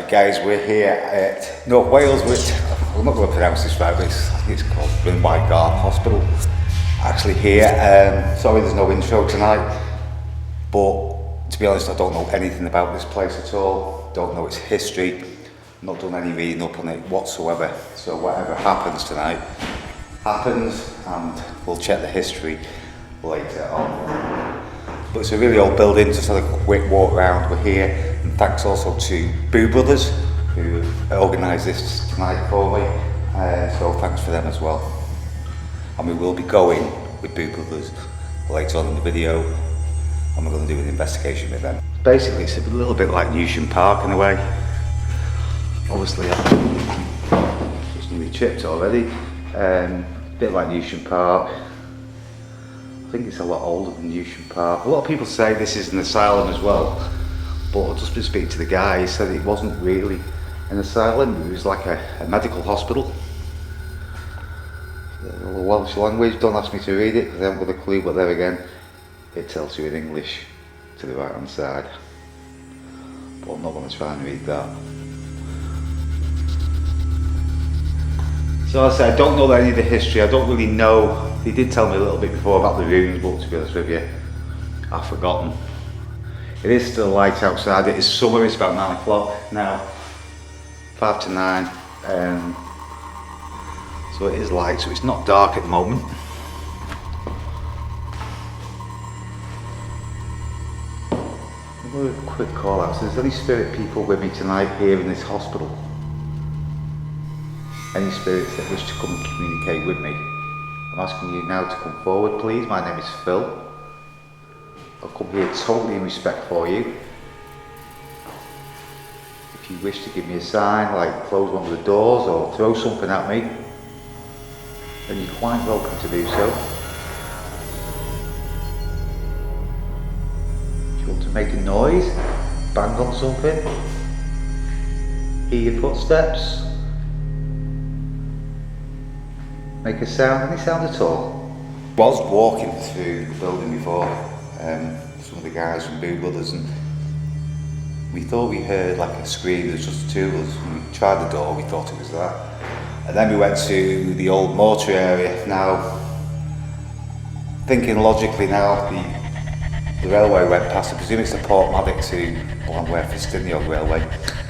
Right guys, we're here at North Wales, which I'm not going to pronounce this right, but I think it's called Garth Hospital. Actually here, sorry there's no intro tonight, but to be honest I don't know anything about this place at all, don't know its history, not done any reading up on it whatsoever, so whatever happens tonight, happens, and we'll check the history later on. But it's a really old building, just had a quick walk around, we're here. And thanks also to Boo Brothers who organised this tonight for me, so thanks for them as well. And we will be going with Boo Brothers later on in the video, and we're going to do an investigation with them. Basically it's a little bit like Newsham Park in a way. Obviously I've just nearly chipped already. A bit like Newsham Park. I think it's a lot older than Newsham Park. A lot of people say this is an asylum as well. But I've just been speaking to the guy, he said it wasn't really an asylum, it was like a medical hospital. The Welsh language, don't ask me to read it because I haven't got a clue, but there again, it tells you in English to the right hand side. But I'm not going to try and read that. So as I said, I don't know any of the history, I don't really know. He did tell me a little bit before about the rooms, but to be honest with you, I've forgotten. It is still light outside, it is summer, it's about 9 o'clock now, 5 to 9, so it is light, so it's not dark at the moment. A quick call out, so there's any spirit people with me tonight here in this hospital? Any spirits that wish to come and communicate with me? I'm asking you now to come forward please, my name is Phil. I've come here totally in respect for you. If you wish to give me a sign, like close one of the doors or throw something at me, then you're quite welcome to do so. If you want to make a noise, bang on something, hear your footsteps, make a sound, any sound at all. I was walking through the building before, some of the guys from Boo Brothers, and we thought we heard like a scream. There's just the two of us. When we tried the door, we thought it was that. And then we went to the old mortuary area. Now, thinking logically now, the railway went past, I presume it's the Portmadoc to where Festiniog Railway,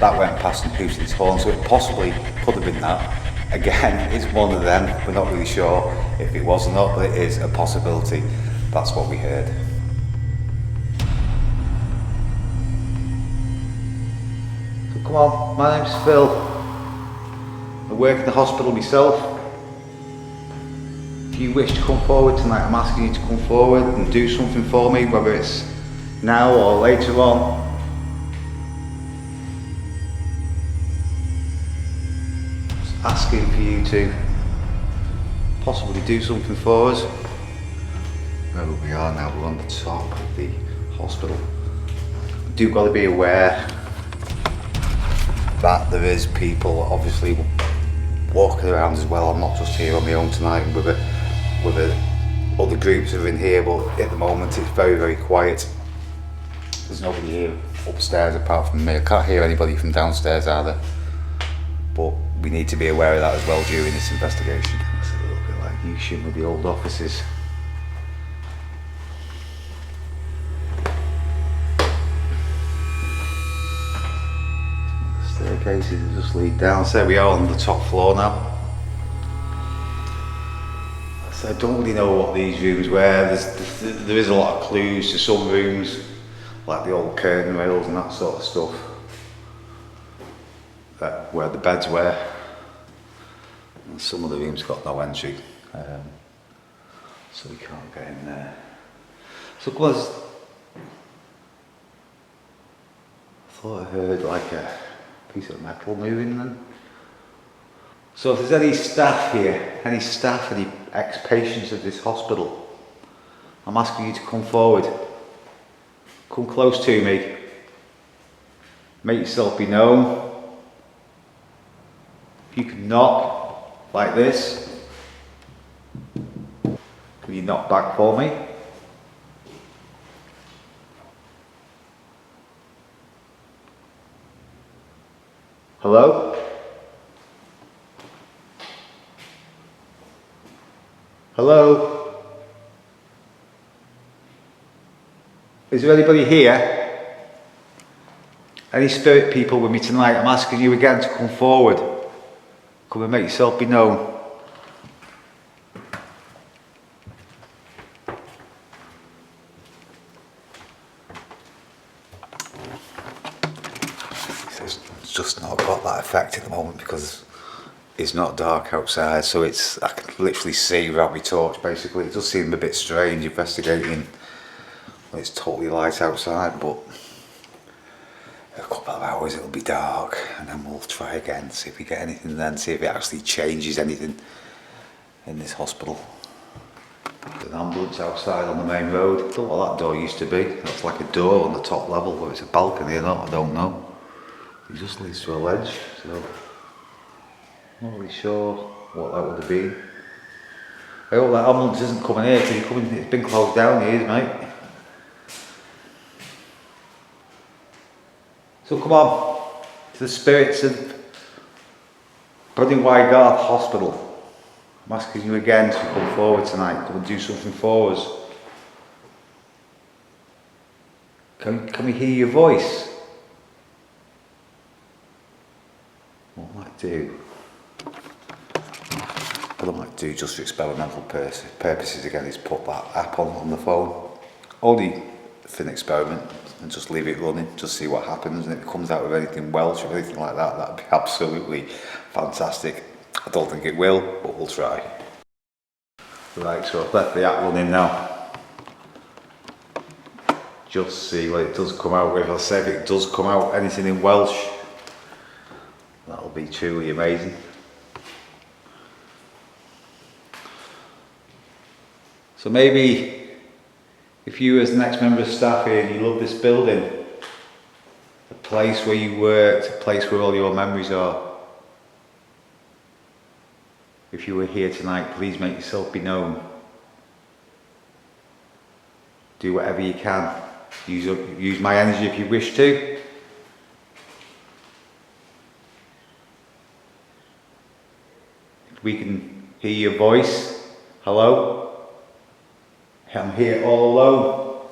that went past and Houston's Horn, so it possibly could have been that. Again, it's one of them, we're not really sure if it was or not, but it is a possibility. That's what we heard. Come on, my name's Phil. I work in the hospital myself. If you wish to come forward tonight, I'm asking you to come forward and do something for me, whether it's now or later on. Just asking for you to possibly do something for us. Where we are now, we're on the top of the hospital. You've got to be aware that there is people obviously walking around as well. I'm not just here on my own tonight with other groups who are in here, but at the moment it's very, very quiet. There's nobody here upstairs apart from me. I can't hear anybody from downstairs either, but we need to be aware of that as well during this investigation. It's a little bit like Newsham with the old offices. Staircases just lead down, so we are on the top floor now. So I don't really know what these rooms were. There is a lot of clues to some rooms, like the old curtain rails and that sort of stuff, where the beds were. And some of the rooms got no entry, so we can't get in there. So I thought I heard like a piece of metal moving then. So if there's any staff here, any ex-patients of this hospital, I'm asking you to come forward. Come close to me. Make yourself be known. If you can knock like this, can you knock back for me? Hello? Hello? Is there anybody here? Any spirit people with me tonight? I'm asking you again to come forward. Come and make yourself be known. It's just not got that effect at the moment because it's not dark outside, so I can literally see without my torch basically. It does seem a bit strange investigating when it's totally light outside, but in a couple of hours it'll be dark and then we'll try again, see if we get anything then, see if it actually changes anything in this hospital. There's an ambulance outside on the main road. I don't know what that door used to be. That's like a door on the top level, whether it's a balcony or not, I don't know. It just leads to a ledge, so I'm not really sure what that would have been. I hope that ambulance isn't coming here because it's been closed down here, mate. So come on, to the spirits of Garth Hospital. I'm asking you again to come forward tonight, come and do something for us. Can we hear your voice? What I might do, just for experimental purposes again, is put that app on the phone, only for an experiment, and just leave it running, just see what happens, and if it comes out with anything Welsh or anything like that, that'd be absolutely fantastic. I don't think it will, but we'll try. Right, so I've left the app running now. Just see what it does come out with. I'll say if it does come out anything in Welsh, that'll be truly amazing. So maybe if you as the next member of staff here and you love this building, a place where you worked, a place where all your memories are, if you were here tonight, please make yourself be known. Do whatever you can. Use my energy if you wish to. If we can hear your voice. Hello? I'm here all alone.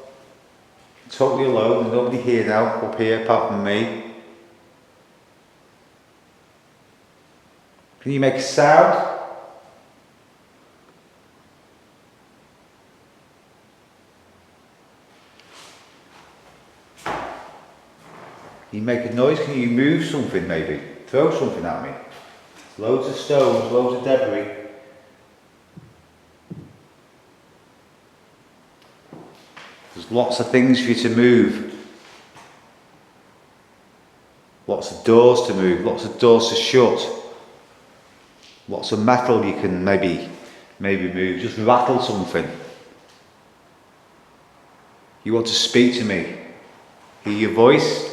Totally alone. There's nobody here now up here apart from me. Can you make a sound? Can you make a noise? Can you move something maybe? Throw something at me. Loads of stones, loads of debris. There's lots of things for you to move. Lots of doors to move, lots of doors to shut. Lots of metal you can maybe move. Just rattle something. You want to speak to me? Hear your voice?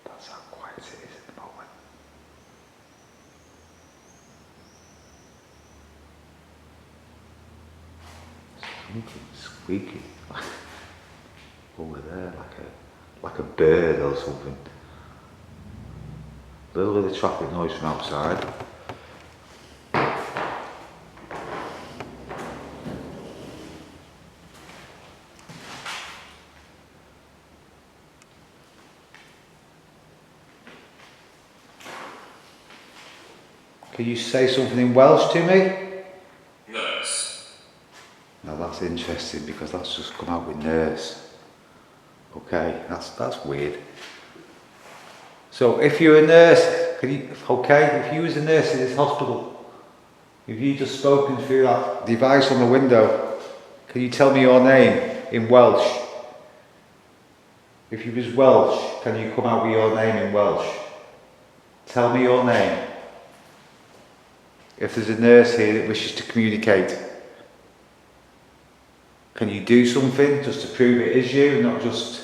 That's how quiet it is at the moment. Something squeaky over there, like a bird or something. A little bit of traffic noise from outside. Can you say something in Welsh to me? Nurse. Now that's interesting because that's just come out with nurse. Okay, that's weird. So if you're a nurse, if you was a nurse in this hospital, if you just spoken through that device on the window, can you tell me your name in Welsh? If you was Welsh, can you come out with your name in Welsh? Tell me your name. If there's a nurse here that wishes to communicate, can you do something just to prove it is you, not just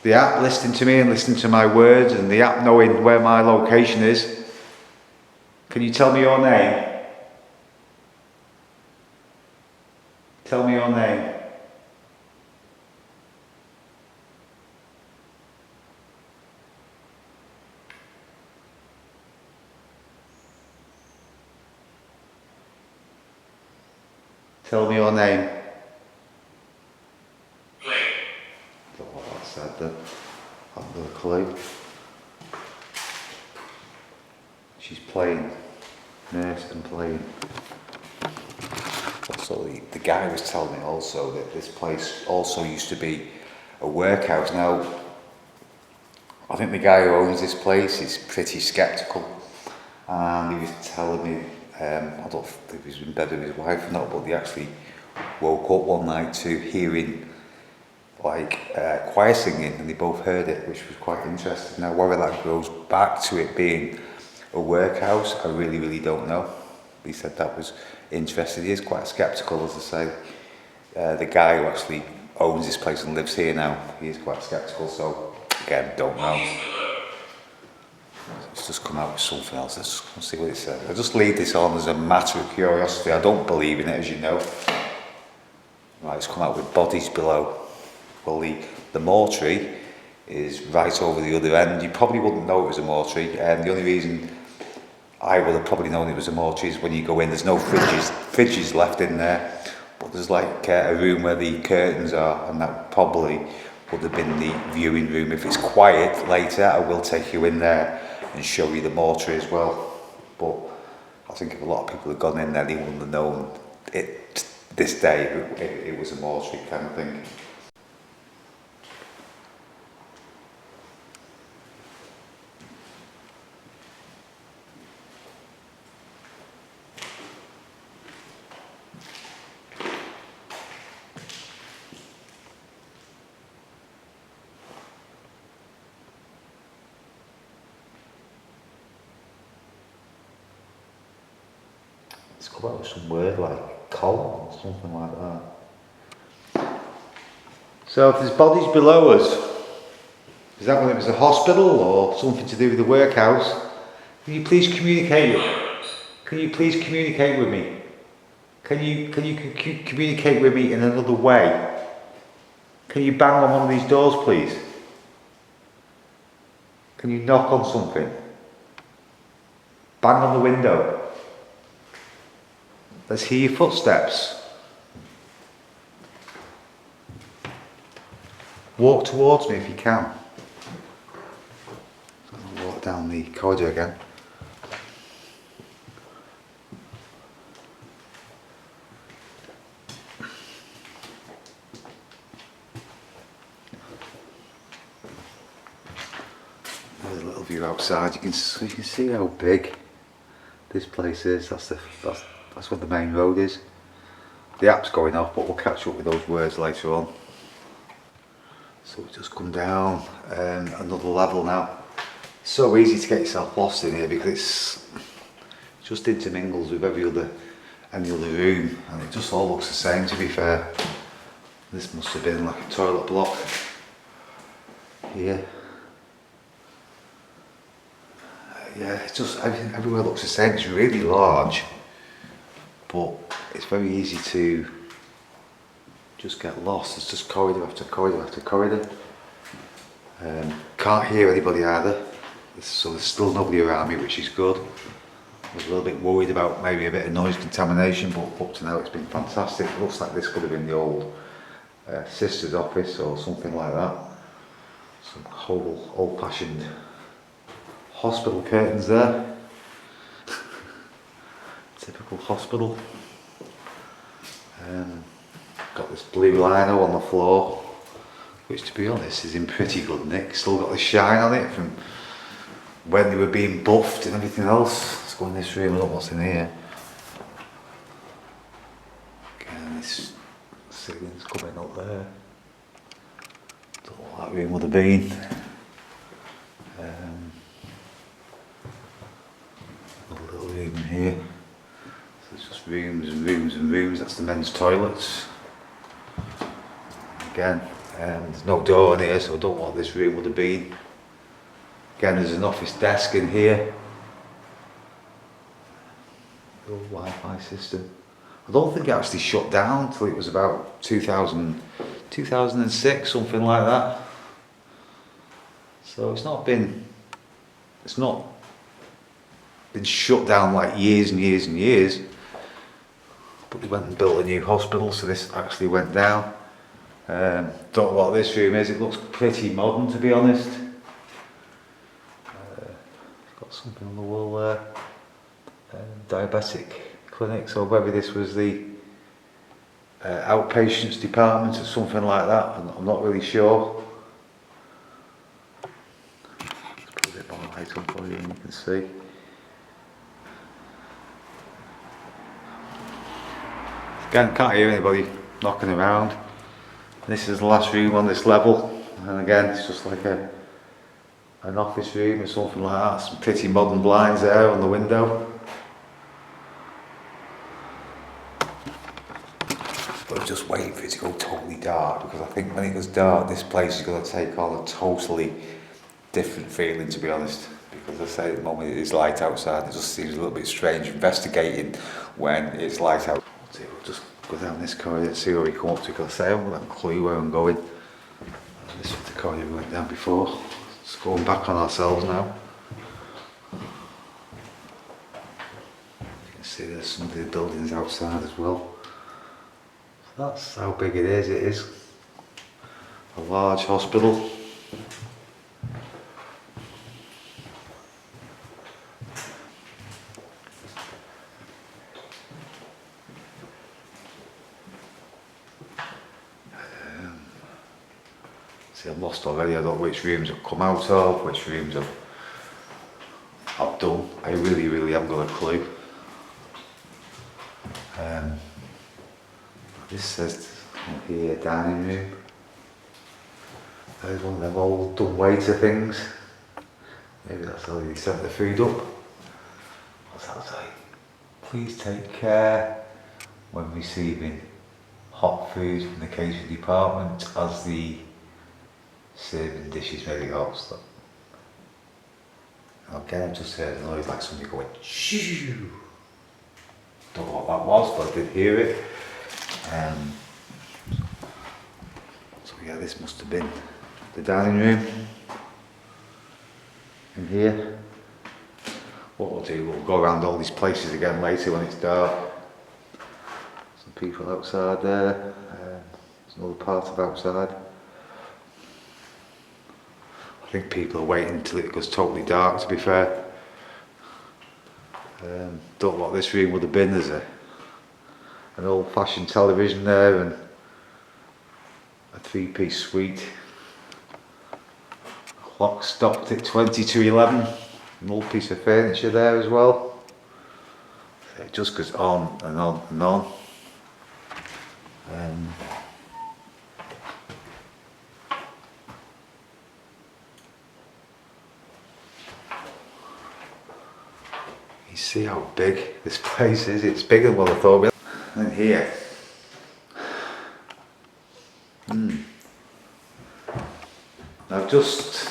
the app listening to me and listening to my words and the app knowing where my location is? Can you tell me your name? Tell me your name. Tell me your name. Play. I don't know what that said then. I've got a clue. She's playing. Nurse and playing. Also, the guy was telling me also that this place also used to be a workhouse. Now, I think the guy who owns this place is pretty sceptical. And he was telling me, I don't know if he was in bed with his wife or not, but they actually woke up one night to hearing like choir singing, and they both heard it, which was quite interesting. Now, whether that goes back to it being a workhouse, I really don't know. He said that was interesting. He is quite sceptical, as I say. The guy who actually owns this place and lives here now, he is quite sceptical, so again, don't know. Let's just come out with something else. Let's see what it says. I'll just leave this on as a matter of curiosity. I don't believe in it, as you know. Right, it's come out with bodies below. Well, the mortuary is right over the other end. You probably wouldn't know it was a mortuary, and the only reason I would have probably known it was a mortuary is when you go in, there's no fridges left in there, but there's like a room where the curtains are, and that probably would have been the viewing room. If it's quiet later, I will take you in there and show you the mortuary as well. But I think if a lot of people had gone in there, they wouldn't have known it this day it was a mortuary kind of thing. It's come out with some word like column or something like that. So if there's bodies below us, is that when it was a hospital or something to do with the workhouse? Can you please communicate with me? Can you please communicate with me? Can you communicate with me in another way? Can you bang on one of these doors, please? Can you knock on something? Bang on the window. Let's hear your footsteps. Walk towards me if you can. I'll walk down the corridor again. There's a little view outside. You can see how big this place is. That's where the main road is. The app's going off, but we'll catch up with those words later on. So we've just come down another level now. It's so easy to get yourself lost in here because it just intermingles with any other room, and it just all looks the same, to be fair. This must have been like a toilet block here. Yeah, it's just everywhere looks the same. It's really large, but it's very easy to just get lost. It's just corridor after corridor after corridor. Can't hear anybody either, so there's still nobody around me, which is good. I was a little bit worried about maybe a bit of noise contamination, but up to now it's been fantastic. It looks like this could have been the old sister's office or something like that. Some whole old-fashioned hospital curtains there. Typical hospital. Got this blue lino on the floor, which to be honest is in pretty good nick. Still got the shine on it from when they were being buffed and everything else. Let's go in this room and look what's in here. Again, this ceiling's coming up there. Don't know what that room would have been. Another little room in here. So it's just rooms and rooms and rooms. That's the men's toilets. Again, there's no door in here, so I don't know what this room would have been. Again, there's an office desk in here. Little Wi-Fi system. I don't think it actually shut down until it was about 2006, something like that. So it's not been shut down like years and years and years. But they went and built a new hospital, so this actually went down. Don't know what this room is. It looks pretty modern, to be honest. Got something on the wall there. Diabetic clinic. So whether this was the outpatients department or something like that, I'm not really sure. Let's put a bit more light on for you, and you can see. Again, can't hear anybody knocking around. This is the last room on this level, and again, it's just like an office room or something like that. Some pretty modern blinds there on the window. But I'm just waiting for it to go totally dark, because I think when it goes dark, this place is going to take on a totally different feeling, to be honest. Because I say at the moment it is light outside, it just seems a little bit strange investigating when it's light out. We'll just go down this corridor and see where we come up to, because I say I haven't got a clue where I'm going. This is the corridor we went down before. Just going back on ourselves now. You can see there's some of the buildings outside as well. So that's how big it is. It is a large hospital. See, I'm lost already. I don't know which rooms I've come out of, which rooms I've done. I really haven't got a clue. This says here, dining room. There's one of them old dumb waiter things. Maybe that's how they set the food up. What's that say? Please take care when receiving hot food from the catering department, as the serving dishes may be hot. So. Okay, I just heard a noise like somebody going shoo. Don't know what that was, but I did hear it. So yeah, this must have been the dining room in here. What we'll do, we'll go around all these places again later when it's dark. Some people outside there. There's another part of outside. I think people are waiting until it goes totally dark, to be fair. Don't know what this room would have been. There's an old-fashioned television there and a three-piece suite. Clock stopped at 20 to 11. An old piece of furniture there as well. It just goes on and on and on. You see how big this place is? It's bigger than what I thought. And here. I've just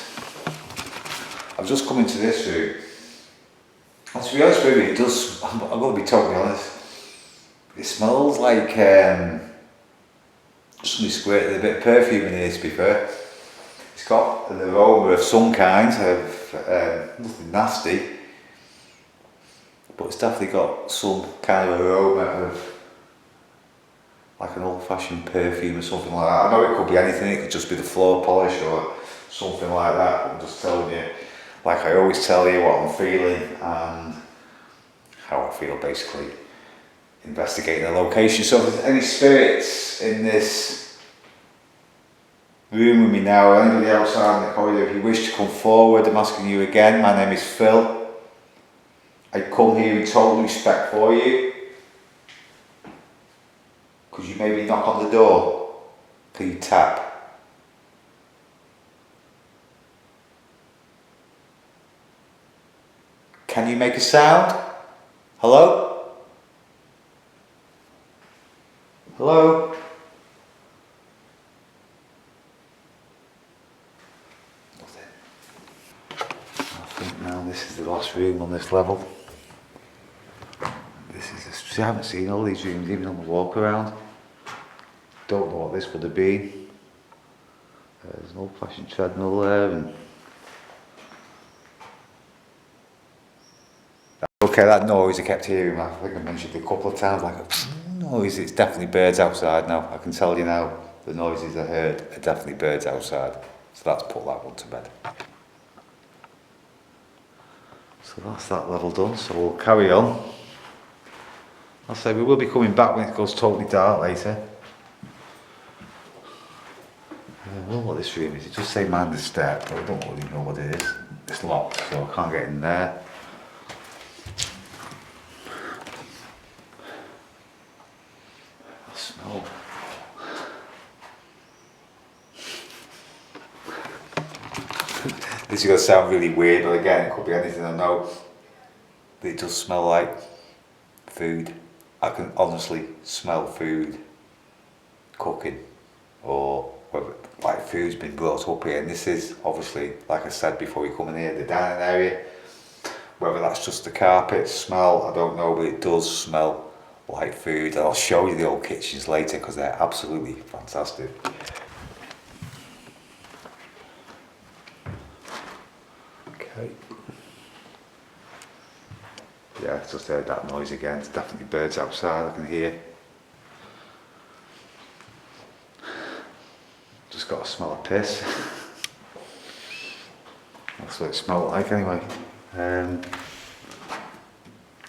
come into this room. And to be honest with you, it does, I'm going to be totally honest, it smells like somebody squirted a bit of perfume in here, to be fair. It's got an aroma of some kind, of nothing nasty, but it's definitely got some kind of aroma of like an old-fashioned perfume or something like that. I know it could be anything, it could just be the floor polish or something like that. I'm just telling you, like I always tell you, what I'm feeling and how I feel, basically investigating the location. So if there's any spirits in this room with me now, or anybody outside in the corridor, if you wish to come forward, I'm asking you again. My name is Phil. I come here in total respect for you. Could you maybe knock on the door? Can you tap? Can you make a sound? Hello? Hello? Nothing. I think now this is the last room on this level. This is the See, I haven't seen all these rooms even on the walk around. Don't know what this would have been. There's an old fashioned treadmill there and okay, that noise I kept hearing, I think I mentioned it a couple of times, like a noise, it's definitely birds outside now. I can tell you now, the noises I heard are definitely birds outside. So let's put that one to bed. So that's that level done, so we'll carry on. I'll say we will be coming back when it goes totally dark later. I don't know what this room is, it just say mind the step, but I don't really know what it is. It's locked, so I can't get in there. I smell. This is going to sound really weird, but again, it could be anything I know. It does smell like food. I can honestly smell food cooking, or whether like food's been brought up here. And this is obviously, like I said before we come in here, the dining area. Whether that's just the carpet smell, I don't know, but it does smell like food. I'll show you the old kitchens later because they're absolutely fantastic. Okay. Yeah, I just heard that noise again. It's definitely birds outside I can hear. Just got a smell of piss. That's what it smelled like anyway.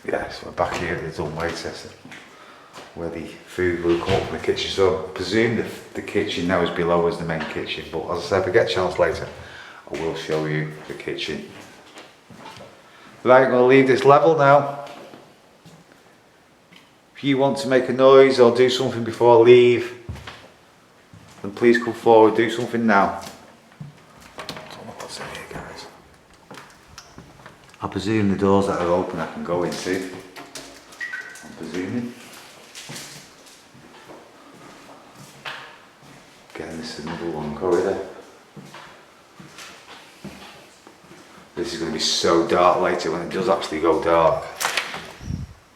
Yeah, so we're back here at the dumb waiter where the food will come up from the kitchen. So I presume the kitchen now is below as the main kitchen, but as I said, if I get a chance later, I will show you the kitchen. Right, I'm going to leave this level now. If you want to make a noise or do something before I leave, then please come forward, do something now. I don't know what's in here, guys. I presume the doors that are open I can go into. I'm presuming. Again, this is another long corridor. This is going to be so dark later when it does actually go dark.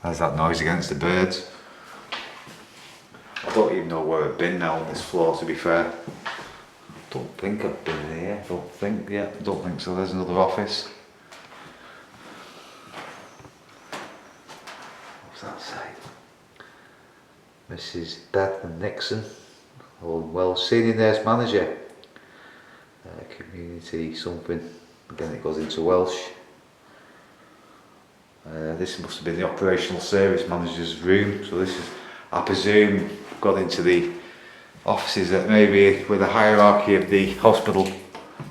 There's that noise against the birds. I don't even know where I've been now on this floor, to be fair. Don't think I've been here. Don't think so. There's another office. What's that say? Mrs. Bethany Nixon, well, senior nurse manager, community something. Again, it goes into Welsh. This must have been the operational service manager's room. So this is, I presume, got into the offices that maybe with the hierarchy of the hospital.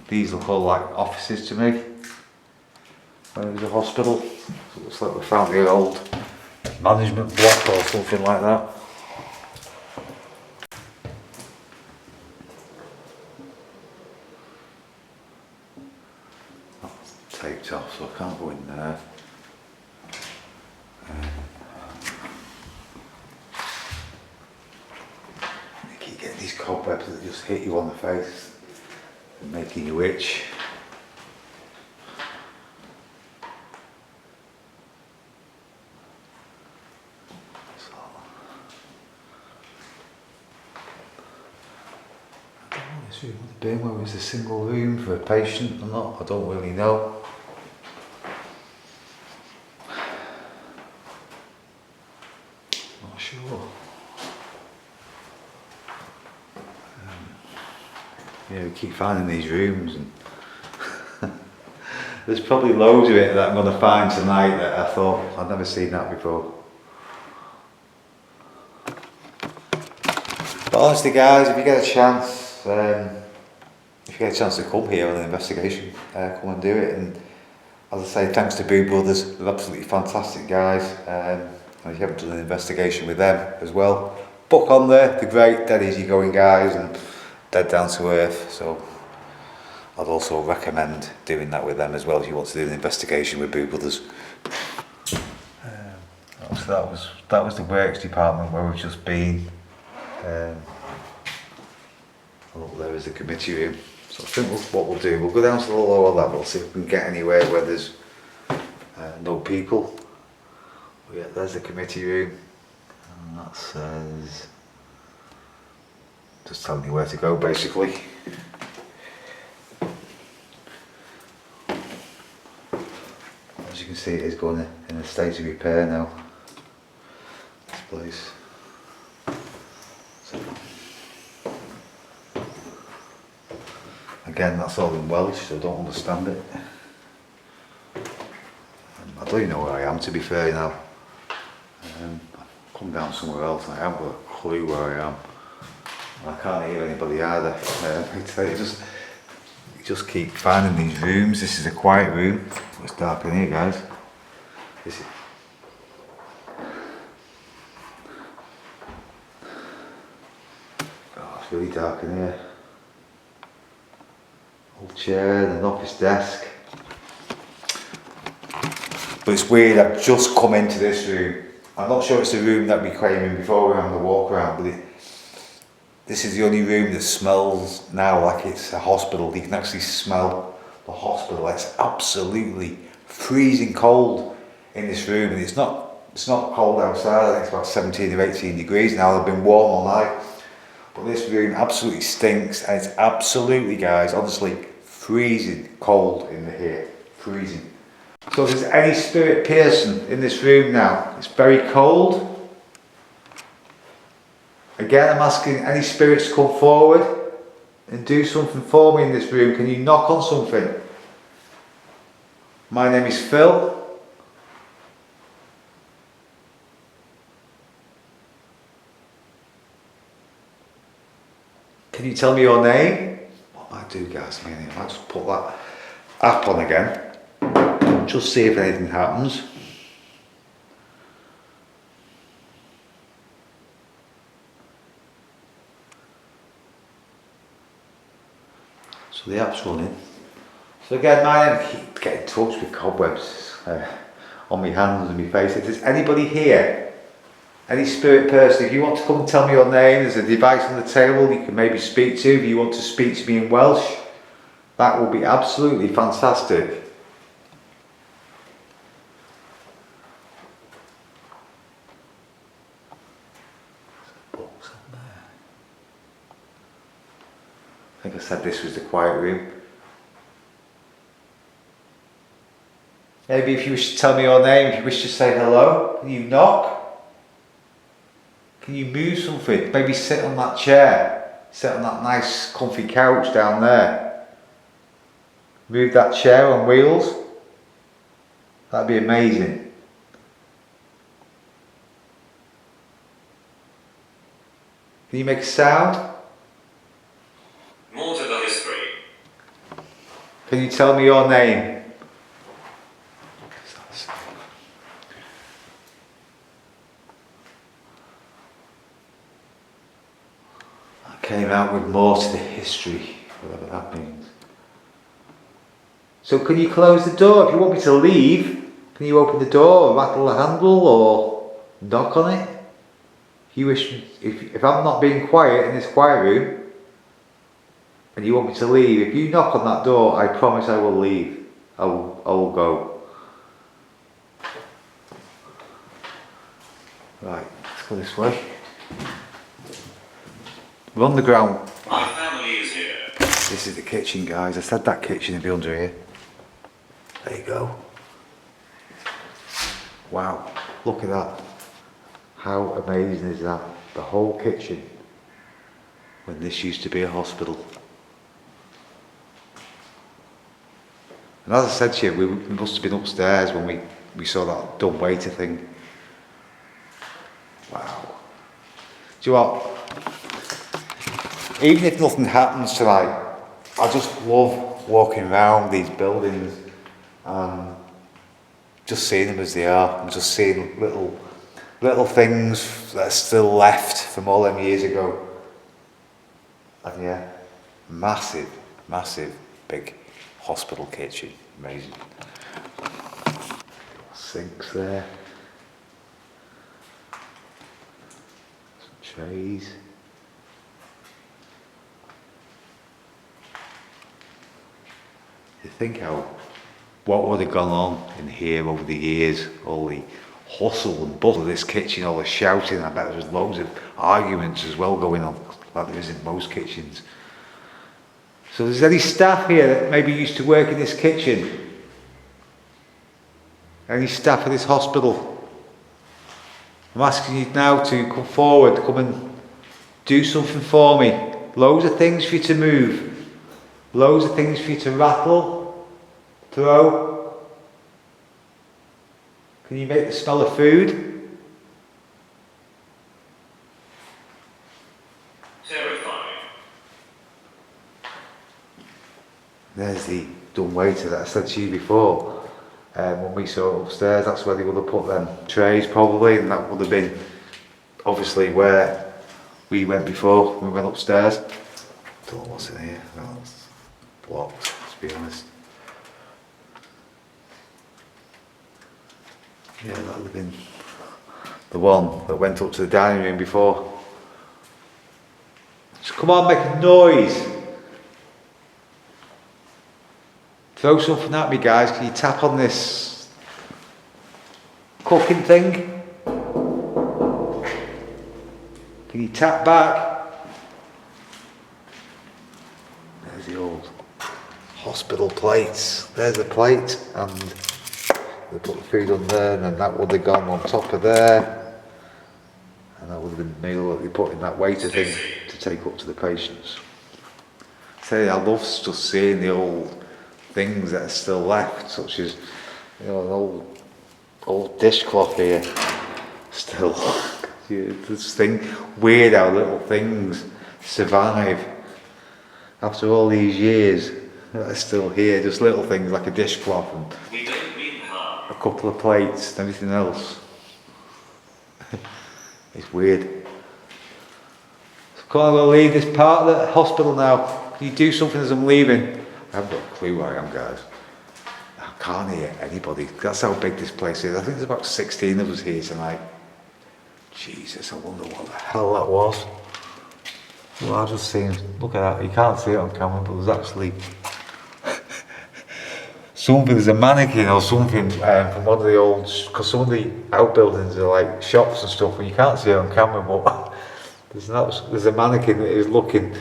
These look all like offices to me. When it was a hospital, so it looks like we found the old management block or something like that. That's taped off, so I can't go in there. You keep getting these cobwebs that just hit you on the face and making you itch. This room would have been where it was a single room for a patient or not, I don't really know. Not sure. Yeah, we keep finding these rooms and there's probably loads of it that I'm going to find tonight that I thought I'd never seen that before. But honestly guys, if you get a chance, to come here on an investigation, come and do it. And as I say, thanks to Boo Brothers, they're absolutely fantastic guys. And if you haven't done an investigation with them as well, book on there. They're great, dead easygoing guys and dead down to earth. So I'd also recommend doing that with them as well if you want to do an investigation with Boo Brothers. That was the works department where we've just been. Up there is the committee room. So I think what we'll do, we'll go down to the lower level, see if we can get anywhere where there's no people. Yeah, there's the committee room, and that says, just telling you where to go basically. As you can see, it is going in a state of repair now, this place. So, again, that's all in Welsh, so I don't understand it. I don't even know where I am, to be fair now. I've come down somewhere else and I haven't got a clue where I am. And I can't hear anybody either. You just keep finding these rooms. This is a quiet room. It's dark in here, guys. This is... Oh, it's really dark in here. Old chair and an office desk. But it's weird, I've just come into this room. I'm not sure it's the room that we came in before we were having the walk around, but this is the only room that smells now like it's a hospital. You can actually smell the hospital. It's absolutely freezing cold in this room, and it's not cold outside. I think it's about 17 or 18 degrees now. They've been warm all night. But this room absolutely stinks, and it's absolutely, guys, honestly, freezing cold in here. Freezing. So if there's any spirit person in this room now, it's very cold. Again, I'm asking any spirits to come forward and do something for me in this room. Can you knock on something? My name is Phil. Can you tell me your name? What might I do, guys? I might just put that app on again. Just see if anything happens. So the app's running. So again, I keep getting in touch with cobwebs on my hands and my face. If there's anybody here, any spirit person, if you want to come and tell me your name, there's a device on the table you can maybe speak to. If you want to speak to me in Welsh, that will be absolutely fantastic. I think I said this was the quiet room. Maybe if you wish to tell me your name, if you wish to say hello, can you knock? Can you move something? Maybe sit on that chair. Sit on that nice comfy couch down there. Move that chair on wheels. That'd be amazing. Can you make a sound? More to the history. Can you tell me your name? I came out with more to the history, whatever that means. So can you close the door? If you want me to leave, can you open the door or rattle the handle or knock on it? If you wish, if I'm not being quiet in this quiet room, and you want me to leave, if you knock on that door, I promise I will leave. I will go. Right, let's go this way. We're on the ground. My family is here. This is the kitchen, guys. I said that kitchen would be under here. There you go. Wow, look at that. How amazing is that? The whole kitchen, when this used to be a hospital. And as I said to you, we must have been upstairs when we saw that dumb waiter thing. Wow. Do you know what? Even if nothing happens tonight, I just love walking around these buildings and just seeing them as they are, and just seeing little things that are still left from all them years ago. And yeah, massive, big hospital kitchen, amazing. Sinks there. Some trays. You think what would have gone on in here over the years, all hustle and bustle of this kitchen, all the shouting. I bet there's loads of arguments as well going on, like there is in most kitchens. So there's any staff here that maybe used to work in this kitchen? Any staff of this hospital? I'm asking you now to come forward, come and do something for me. Loads of things for you to move. Loads of things for you to rattle, throw. Can you make the smell of food? Terrifying. There's the dumb waiter that I said to you before. When we saw it upstairs, that's where they would have put them trays probably, and that would have been obviously where we went before when we went upstairs. Don't know what's in here. No, it's blocked, to be honest. Yeah, that would have been the one that went up to the dining room before. Just come on, make a noise. Throw something at me, guys. Can you tap on this cooking thing? Can you tap back? There's the old hospital plates. There's the plate, and they put the food on there, and then that would have gone on top of there, and that would have been the meal that they put in that waiter thing to take up to the patients. I love just seeing the old things that are still left, such as, you know, an old dishcloth here still. This thing, weird how little things survive after all these years that are still here. Just little things like a dishcloth and We don't mean harm. a couple of plates and everything else. It's weird. So come on, I'm going to leave this part of the hospital now. Can you do something as I'm leaving? I haven't got a clue where I am, guys. I can't hear anybody. That's how big this place is. I think there's about 16 of us here tonight. Jesus, I wonder what the hell that was. Well, I just seen, look at that, you can't see it on camera, but there's actually something, there's a mannequin or something from one of the old, because some of the outbuildings are like shops and stuff, and you can't see it on camera, but there's a mannequin that is looking,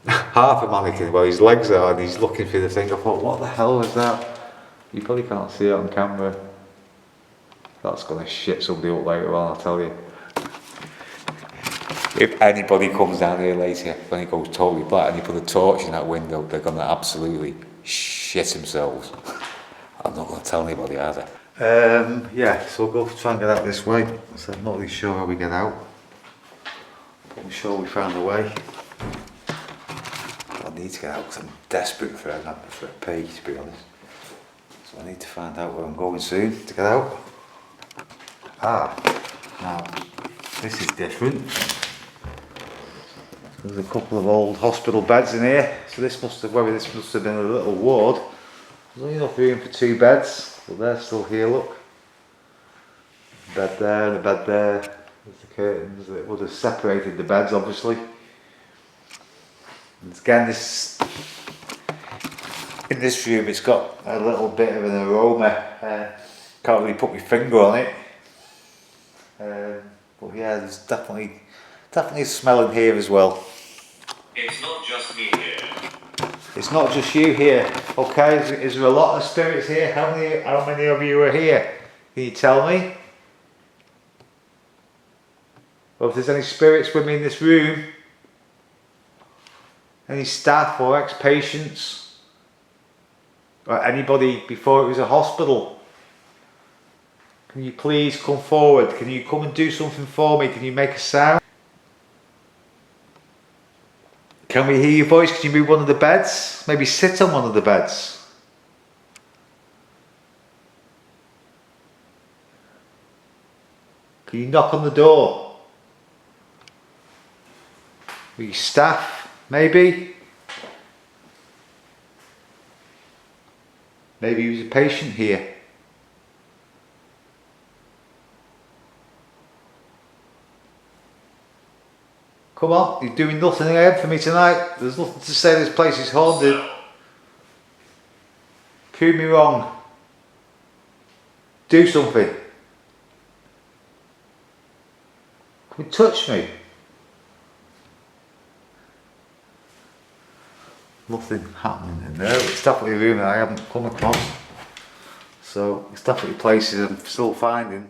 half a mannequin where his legs are, and he's looking through the thing. I thought, what the hell is that? You probably can't see it on camera. That's gonna shit somebody up later on, I'll tell you. If anybody comes down here later when it goes totally black and you put a torch in that window, they're gonna absolutely shit themselves. I'm not gonna tell anybody either. Yeah, so we'll go try and get out this way. So I'm not really sure how we get out, but I'm sure we found a way. I need to get out because I'm desperate for a pee, to be honest. So I need to find out where I'm going soon to get out. Now this is different. There's a couple of old hospital beds in here. So this must have been a little ward. There's only enough room for 2 beds, but they're still here, look. Bed there and a bed there. There's the curtains that would have separated the beds, obviously. And again, in this room, it's got a little bit of an aroma. Can't really put my finger on it. But yeah, there's definitely a smell in here as well. It's not just me here. It's not just you here, okay? Is there a lot of spirits here? How many of you are here? Can you tell me? Or if there's any spirits with me in this room? Any staff or ex-patients? Or anybody before it was a hospital? Can you please come forward? Can you come and do something for me? Can you make a sound? Can we hear your voice? Can you move one of the beds? Maybe sit on one of the beds. Can you knock on the door? Are you staff? Maybe? Maybe he was a patient here. Come on, you're doing nothing again for me tonight. There's nothing to say this place is haunted. Prove me wrong. Do something. It touched me. Nothing happening in there. It's definitely a room that I haven't come across. So it's definitely places I'm still finding.